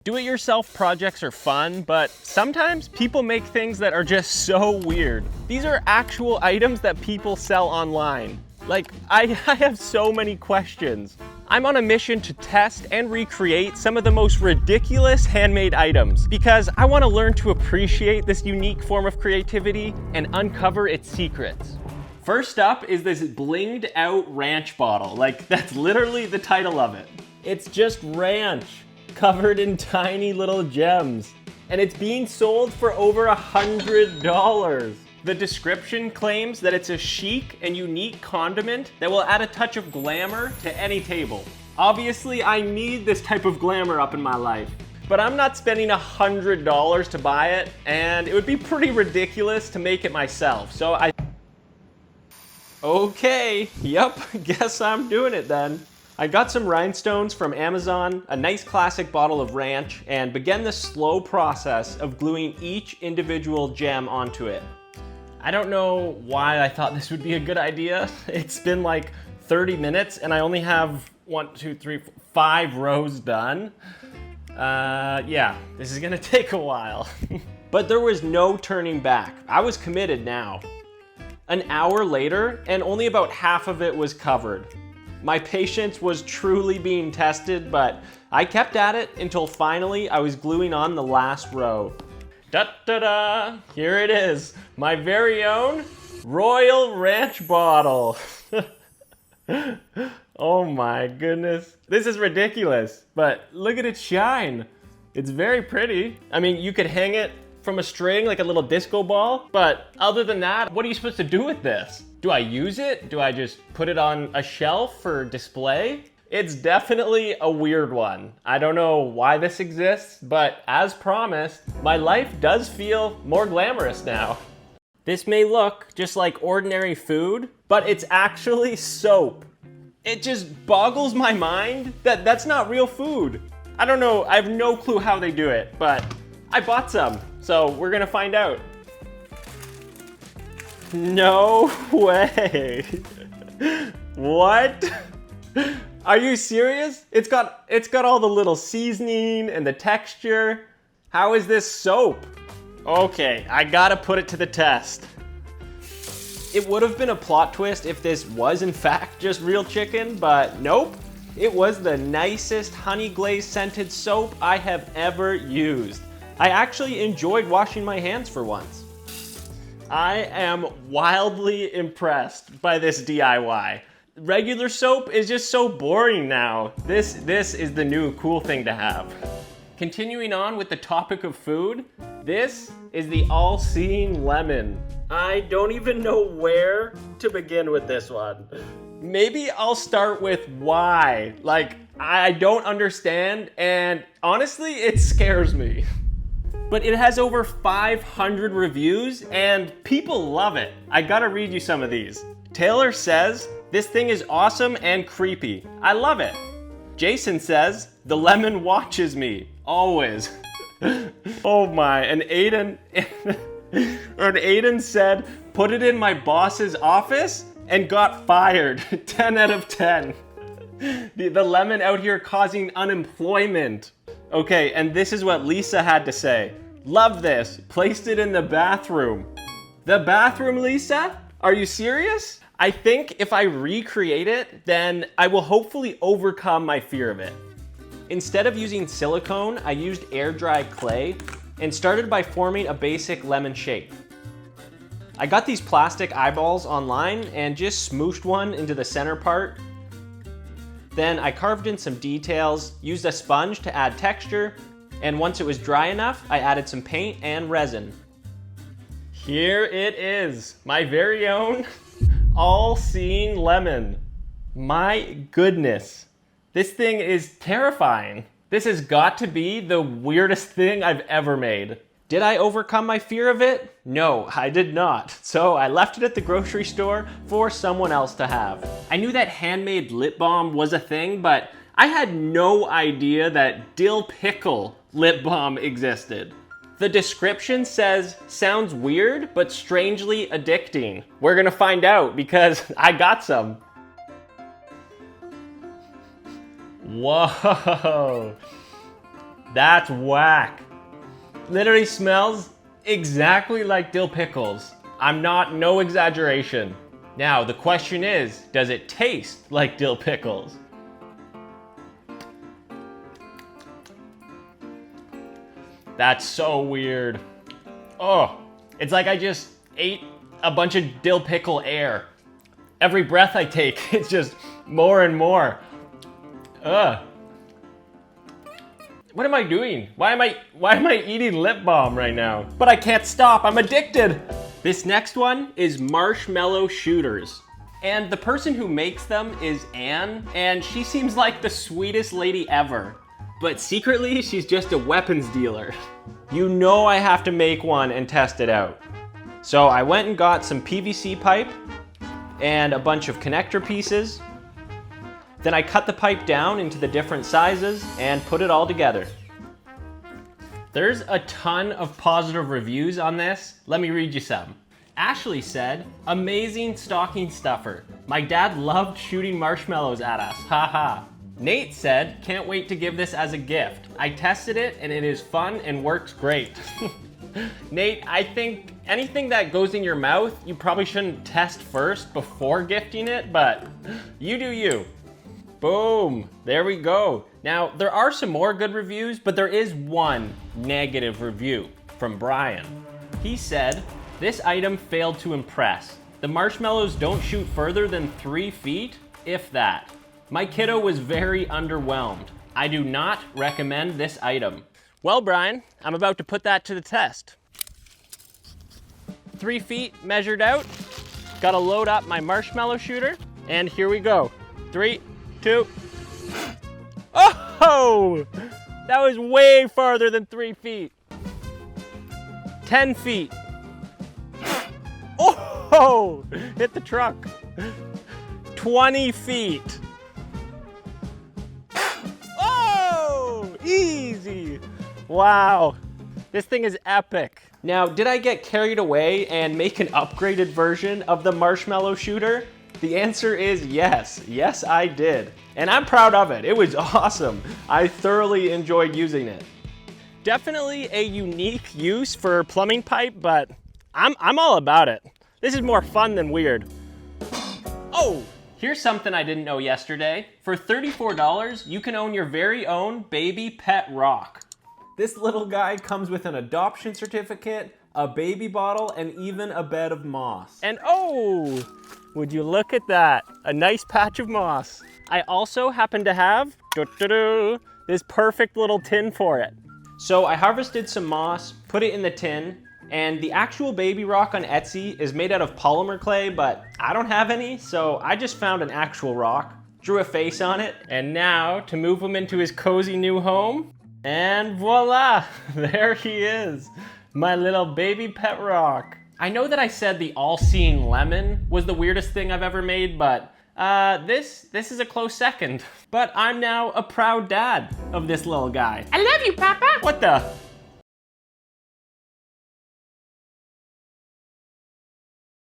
Do-it-yourself projects are fun, but sometimes people make things that are just so weird. These are actual items that people sell online. Like, I have so many questions. I'm on a mission to test and recreate some of the most ridiculous handmade items because I want to learn to appreciate this unique form of creativity and uncover its secrets. First up is this blinged out ranch bottle. Like, that's literally the title of it. It's just ranch, covered in tiny little gems. And it's being sold for over $100. The description claims that it's a chic and unique condiment that will add a touch of glamour to any table. Obviously, I need this type of glamour up in my life, but I'm not spending $100 to buy it, and it would be pretty ridiculous to make it myself. So okay, yep, guess I'm doing it then. I got some rhinestones from Amazon, a nice classic bottle of ranch, and began the slow process of gluing each individual gem onto it. I don't know why I thought this would be a good idea. It's been like 30 minutes and I only have 5 rows done. Yeah, this is gonna take a while. But there was no turning back. I was committed now. An hour later, and only about half of it was covered. My patience was truly being tested, but I kept at it until finally I was gluing on the last row. Da-da-da! Here it is, my very own Royal Ranch bottle. Oh my goodness. This is ridiculous, but look at it shine. It's very pretty. I mean, you could hang it from a string like a little disco ball, but other than that, what are you supposed to do with this? Do I use it? Do I just put it on a shelf for display? It's definitely a weird one. I don't know why this exists, but as promised, my life does feel more glamorous now. This may look just like ordinary food, but it's actually soap. It just boggles my mind that that's not real food. I don't know, I have no clue how they do it, but I bought some, so we're gonna find out. No way. What? Are you serious? It's got all the little seasoning and the texture. How is this soap? Okay, I gotta put it to the test. It would have been a plot twist if this was in fact just real chicken, but nope. It was the nicest honey glaze scented soap I have ever used. I actually enjoyed washing my hands for once. I am wildly impressed by this DIY. Regular soap is just so boring now. This is the new cool thing to have. Continuing on with the topic of food, this is the all-seeing lemon. I don't even know where to begin with this one. Maybe I'll start with why. Like, I don't understand, and honestly, it scares me. But it has over 500 reviews and people love it. I gotta read you some of these. Taylor says, "This thing is awesome and creepy. I love it." Jason says, "The lemon watches me, always." Oh my, and Aiden said, "Put it in my boss's office and got fired." 10 out of 10. The lemon out here causing unemployment. Okay, and this is what Lisa had to say. "Love this, placed it in the bathroom." The bathroom, Lisa? Are you serious? I think if I recreate it, then I will hopefully overcome my fear of it. Instead of using silicone, I used air dry clay and started by forming a basic lemon shape. I got these plastic eyeballs online and just smooshed one into the center part. Then I carved in some details, used a sponge to add texture, and once it was dry enough, I added some paint and resin. Here it is, my very own all-seeing lemon. My goodness, this thing is terrifying. This has got to be the weirdest thing I've ever made. Did I overcome my fear of it? No, I did not. So I left it at the grocery store for someone else to have. I knew that handmade lip balm was a thing, but I had no idea that dill pickle lip balm existed. The description says, "Sounds weird, but strangely addicting." We're gonna find out because I got some. Whoa. That's whack. Literally smells exactly like dill pickles. No exaggeration. Now, the question is, does it taste like dill pickles? That's so weird. Oh, it's like I just ate a bunch of dill pickle air. Every breath I take, it's just more and more. Ugh. What am I doing? Why am I eating lip balm right now? But I can't stop, I'm addicted. This next one is marshmallow shooters. And the person who makes them is Anne, and she seems like the sweetest lady ever. But secretly, she's just a weapons dealer. You know I have to make one and test it out. So I went and got some PVC pipe and a bunch of connector pieces. Then I cut the pipe down into the different sizes and put it all together. There's a ton of positive reviews on this. Let me read you some. Ashley said, amazing stocking stuffer. My dad loved shooting marshmallows at us, haha. Nate said, can't wait to give this as a gift. I tested it and it is fun and works great. Nate, I think anything that goes in your mouth, you probably shouldn't test first before gifting it, but you do you. Boom, there we go. Now, there are some more good reviews, but there is one negative review from Brian. He said, this item failed to impress. The marshmallows don't shoot further than 3 feet, if that. My kiddo was very underwhelmed. I do not recommend this item. Well, Brian, I'm about to put that to the test. 3 feet measured out. Gotta load up my marshmallow shooter, and here we go. 3, 2. Oh! That was way farther than 3 feet. 10 feet. Oh! Hit the truck. 20 feet. Oh! Easy. Wow. This thing is epic. Now, did I get carried away and make an upgraded version of the marshmallow shooter? The answer is yes. Yes, I did. And I'm proud of it. It was awesome. I thoroughly enjoyed using it. Definitely a unique use for plumbing pipe, but I'm all about it. This is more fun than weird. Oh, here's something I didn't know yesterday. For $34, you can own your very own baby pet rock. This little guy comes with an adoption certificate, a baby bottle, and even a bed of moss. And oh, would you look at that? A nice patch of moss. I also happen to have this perfect little tin for it. So I harvested some moss, put it in the tin, and the actual baby rock on Etsy is made out of polymer clay, but I don't have any, so I just found an actual rock, drew a face on it, and now to move him into his cozy new home, and voila, there he is, my little baby pet rock. I know that I said the all-seeing lemon was the weirdest thing I've ever made, but this is a close second. But I'm now a proud dad of this little guy. I love you, Papa. What the?